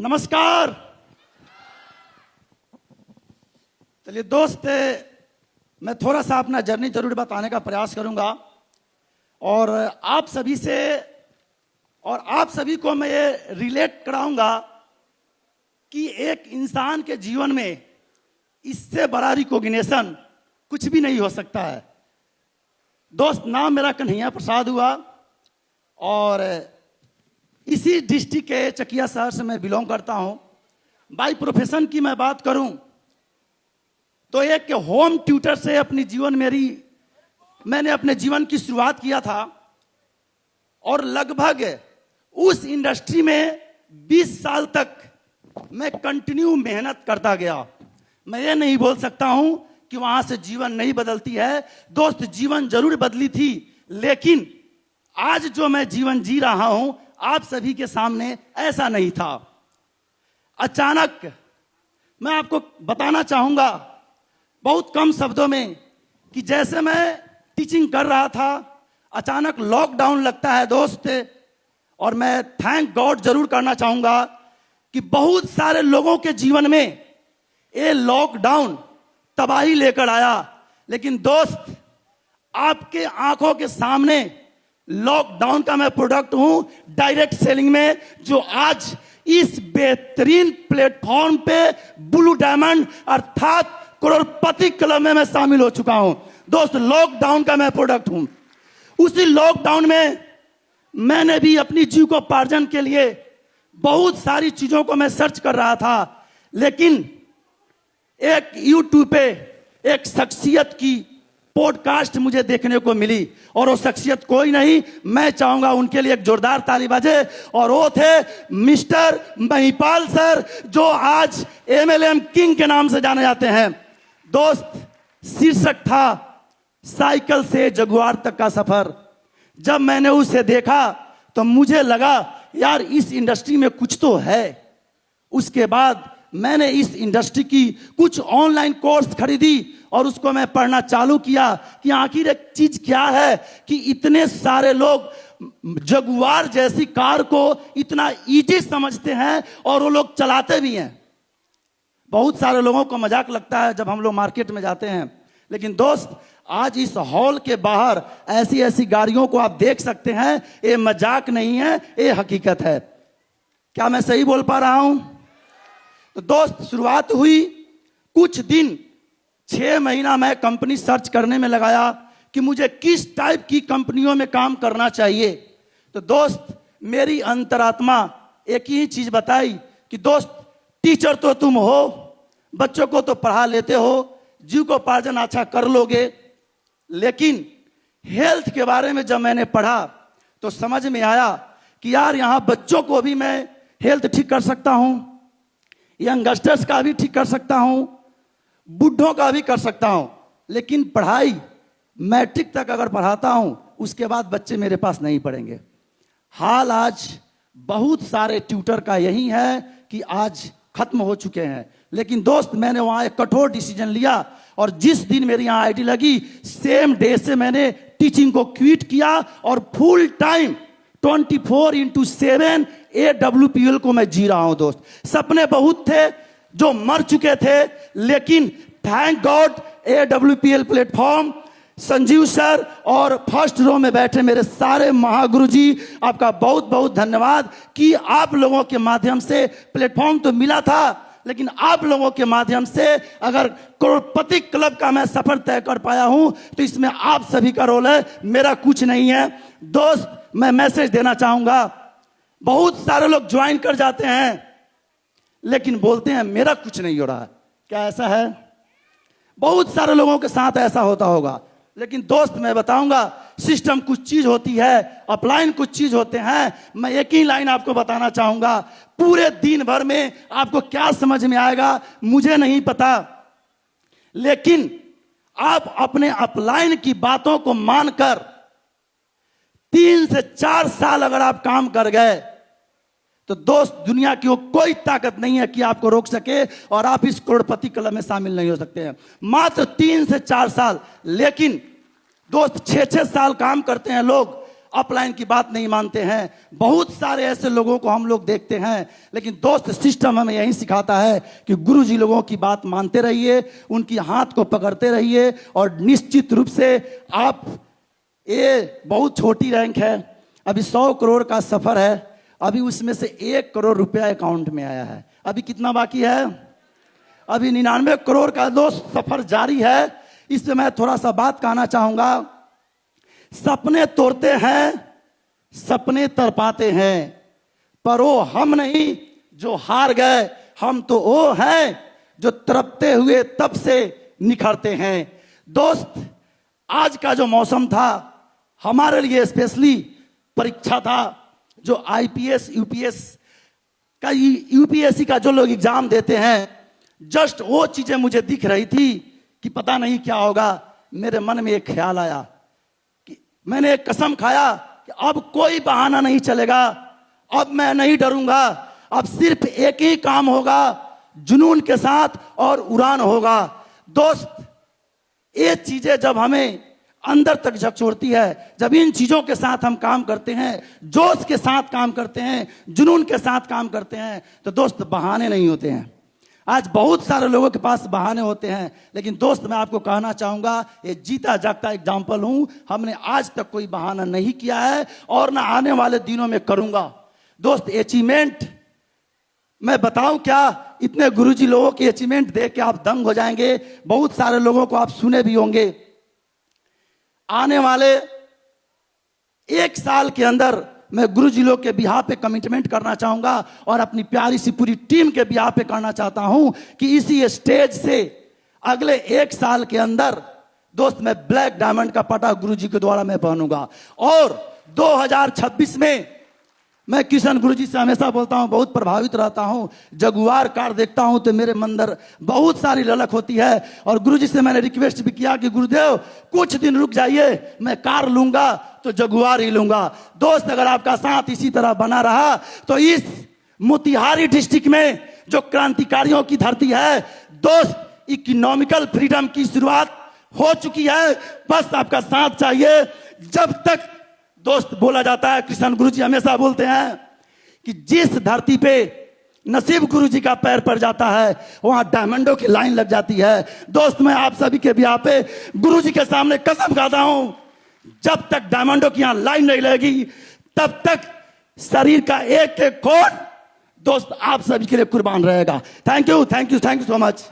नमस्कार। चलिए दोस्त, मैं थोड़ा सा अपना जर्नी जरूर बताने का प्रयास करूंगा और आप सभी को मैं ये रिलेट कराऊंगा कि एक इंसान के जीवन में इससे बड़ा रिकॉग्निशन कुछ भी नहीं हो सकता है। दोस्त, नाम मेरा कन्हैया प्रसाद हुआ और इसी डिस्ट्रिक्ट के चकिया शहर से मैं बिलोंग करता हूं। बाय प्रोफेशन की मैं बात करूं तो एक होम ट्यूटर से मैंने अपने जीवन की शुरुआत किया था और लगभग उस इंडस्ट्री में 20 साल तक मैं कंटिन्यू मेहनत करता गया। मैं ये नहीं बोल सकता हूं कि वहां से जीवन नहीं बदलती है। दोस्त, जीवन जरूर बदली थी, लेकिन आज जो मैं जीवन जी रहा हूं आप सभी के सामने ऐसा नहीं था। अचानक मैं आपको बताना चाहूंगा बहुत कम शब्दों में कि जैसे मैं टीचिंग कर रहा था, अचानक लॉकडाउन लगता है दोस्त। और मैं थैंक गॉड जरूर करना चाहूंगा कि बहुत सारे लोगों के जीवन में ये लॉकडाउन तबाही लेकर आया। लेकिन दोस्त, आपके आंखों के सामने लॉकडाउन का मैं प्रोडक्ट हूं डायरेक्ट सेलिंग में, जो आज इस बेहतरीन प्लेटफॉर्म पे ब्लू डायमंड अर्थात करोड़पति क्लब में मैं शामिल हो चुका हूं। दोस्त, लॉकडाउन का मैं प्रोडक्ट हूं। उसी लॉकडाउन में मैंने भी अपनी जीविकोपार्जन के लिए बहुत सारी चीजों को मैं सर्च कर रहा था, लेकिन एक यूट्यूब पे एक शख्सियत की पॉडकास्ट मुझे देखने को मिली और वो शख्सियत कोई नहीं, मैं चाहूंगा उनके लिए एक जोरदार ताली बजे, और वो थे मिस्टर महिपाल सर, जो आज MLM किंग के नाम से जाने जाते हैं। दोस्त, शीर्षक था साइकिल से जगुआर तक का सफर। जब मैंने उसे देखा तो मुझे लगा यार इस इंडस्ट्री में कुछ तो है। उसके बाद मैंने इस इंडस्ट्री की कुछ ऑनलाइन कोर्स खरीदी और उसको मैं पढ़ना चालू किया कि आखिर एक चीज क्या है कि इतने सारे लोग जगुआर जैसी कार को इतना इजी समझते हैं और वो लोग चलाते भी हैं। बहुत सारे लोगों को मजाक लगता है जब हम लोग मार्केट में जाते हैं, लेकिन दोस्त आज इस हॉल के बाहर ऐसी ऐसी गाड़ियों को आप देख सकते हैं। ये मजाक नहीं है, ये हकीकत है। क्या मैं सही बोल पा रहा हूं? तो दोस्त, शुरुआत हुई, कुछ दिन 6 महीना मैं कंपनी सर्च करने में लगाया कि मुझे किस टाइप की कंपनियों में काम करना चाहिए। तो दोस्त, मेरी अंतरात्मा एक ही चीज बताई कि दोस्त, टीचर तो तुम हो, बच्चों को तो पढ़ा लेते हो, जीविकोपार्जन अच्छा कर लोगे, लेकिन हेल्थ के बारे में जब मैंने पढ़ा तो समझ में आया कि यार यहां बच्चों को भी मैं हेल्थ ठीक कर सकता हूं, यंगस्टर्स का भी ठीक कर सकता हूं, बुढ़ों का भी कर सकता हूं, लेकिन पढ़ाई मैट्रिक तक अगर पढ़ाता हूं उसके बाद बच्चे मेरे पास नहीं पढ़ेंगे। हाल आज बहुत सारे ट्यूटर का यही है कि आज खत्म हो चुके हैं। लेकिन दोस्त, मैंने वहां एक कठोर डिसीजन लिया और जिस दिन मेरी यहां आईडी लगी सेम डे से मैंने टीचिंग को क्विट किया और फुल टाइम 24/7 AWPL को मैं जी रहा हूं। दोस्त, सपने बहुत थे जो मर चुके थे, लेकिन thank God AWPL platform, Sanjeev sir और फर्स्ट रो में बैठे मेरे सारे महागुरु जी, आपका बहुत बहुत धन्यवाद कि आप लोगों के माध्यम से प्लेटफॉर्म तो मिला था, लेकिन आप लोगों के माध्यम से अगर करोड़पति क्लब का मैं सफर तय कर पाया हूं तो इसमें आप सभी का रोल है, मेरा कुछ नहीं है। दोस्त, मैं मैसेज देना चाहूंगा, बहुत सारे लोग ज्वाइन कर जाते हैं लेकिन बोलते हैं मेरा कुछ नहीं हो रहा। क्या ऐसा है? बहुत सारे लोगों के साथ ऐसा होता होगा, लेकिन दोस्त मैं बताऊंगा सिस्टम कुछ चीज होती है, अपलाइन कुछ चीज होते हैं। मैं एक ही लाइन आपको बताना चाहूंगा, पूरे दिन भर में आपको क्या समझ में आएगा मुझे नहीं पता, लेकिन आप अपने अपलाइन की बातों को मानकर 3 से 4 साल अगर आप काम कर गए तो दोस्त, दुनिया की वो कोई ताकत नहीं है कि आपको रोक सके और आप इस करोड़पति क्लब में शामिल नहीं हो सकते हैं। मात्र 3 से 4 साल, लेकिन दोस्त 6-6 साल काम करते हैं लोग अपलाइन की बात नहीं मानते हैं। बहुत सारे ऐसे लोगों को हम लोग देखते हैं, लेकिन दोस्त सिस्टम हमें यही सिखाता है कि गुरुजी लोगों की बात मानते रहिए, उनकी हाथ को पकड़ते रहिए, और निश्चित रूप से आप, ये बहुत छोटी रैंक है, अभी 100 करोड़ का सफर है, अभी उसमें से 1 करोड़ रुपया अकाउंट में आया है। अभी कितना बाकी है? अभी 99 करोड़ का दोस्त सफर जारी है। इस पे मैं थोड़ा सा बात कहना चाहूंगा। सपने तोड़ते हैं, सपने तरपाते हैं, पर वो हम नहीं जो हार गए, हम तो वो हैं जो तड़पते हुए तब से निखरते हैं। दोस्त, आज का जो मौसम था हमारे लिए स्पेशली परीक्षा था, जो आईपीएस यूपीएस का, यूपीएससी का जो लोग एग्जाम देते हैं, जस्ट वो चीजें मुझे दिख रही थी कि पता नहीं क्या होगा। मेरे मन में एक ख्याल आया कि मैंने एक कसम खाया कि अब कोई बहाना नहीं चलेगा, अब मैं नहीं डरूंगा, अब सिर्फ एक ही काम होगा, जुनून के साथ और उड़ान होगा। दोस्त, ये चीजें जब हमें अंदर तक झकझोरती है, जब इन चीजों के साथ हम काम करते हैं, जोश के साथ काम करते हैं, जुनून के साथ काम करते हैं, तो दोस्त बहाने नहीं होते हैं। आज बहुत सारे लोगों के पास बहाने होते हैं, लेकिन दोस्त मैं आपको कहना चाहूंगा, ये जीता जागता एग्जाम्पल हूं, हमने आज तक कोई बहाना नहीं किया है और ना आने वाले दिनों में करूंगा। दोस्त, अचीवमेंट मैं बताऊं क्या, इतने गुरुजी लोगों की अचीवमेंट देख के आप दंग हो जाएंगे। बहुत सारे लोगों को आप सुने भी होंगे। आने वाले 1 साल के अंदर मैं गुरुजी लोग के बिहाफ पे कमिटमेंट करना चाहूंगा और अपनी प्यारी सी पूरी टीम के बिहाफ पे करना चाहता हूं कि इसी स्टेज से अगले 1 साल के अंदर दोस्त मैं ब्लैक डायमंड का पटा गुरुजी के द्वारा मैं पहनूंगा। और 2026 में मैं किशन गुरुजी से हमेशा बोलता हूं, बहुत प्रभावित रहता हूं। जगुआर कार देखता हूं तो मेरे अंदर बहुत सारी ललक होती है, और गुरुजी से मैंने रिक्वेस्ट भी किया कि गुरुदेव कुछ दिन रुक जाइए, मैं कार लूंगा तो जगुआर ही लूंगा। दोस्त, अगर आपका साथ इसी तरह बना रहा तो इस मोतिहारी डिस्ट्रिक्ट में जो क्रांतिकारियों की धरती है दोस्त, इकोनॉमिकल फ्रीडम की शुरुआत हो चुकी है। बस आपका साथ चाहिए। जब तक दोस्त बोला जाता है, कृष्ण गुरुजी हमेशा बोलते हैं कि जिस धरती पे नसीब गुरुजी का पैर पड़ जाता है वहां डायमंडों की लाइन लग जाती है। दोस्त, मैं आप सभी के बिहाफ पे गुरुजी के सामने कसम खाता हूं, जब तक डायमंडों की यहां लाइन नहीं लगेगी तब तक शरीर का एक एक कोण दोस्त आप सभी के लिए कुर्बान रहेगा। Thank you, thank you, thank you so much.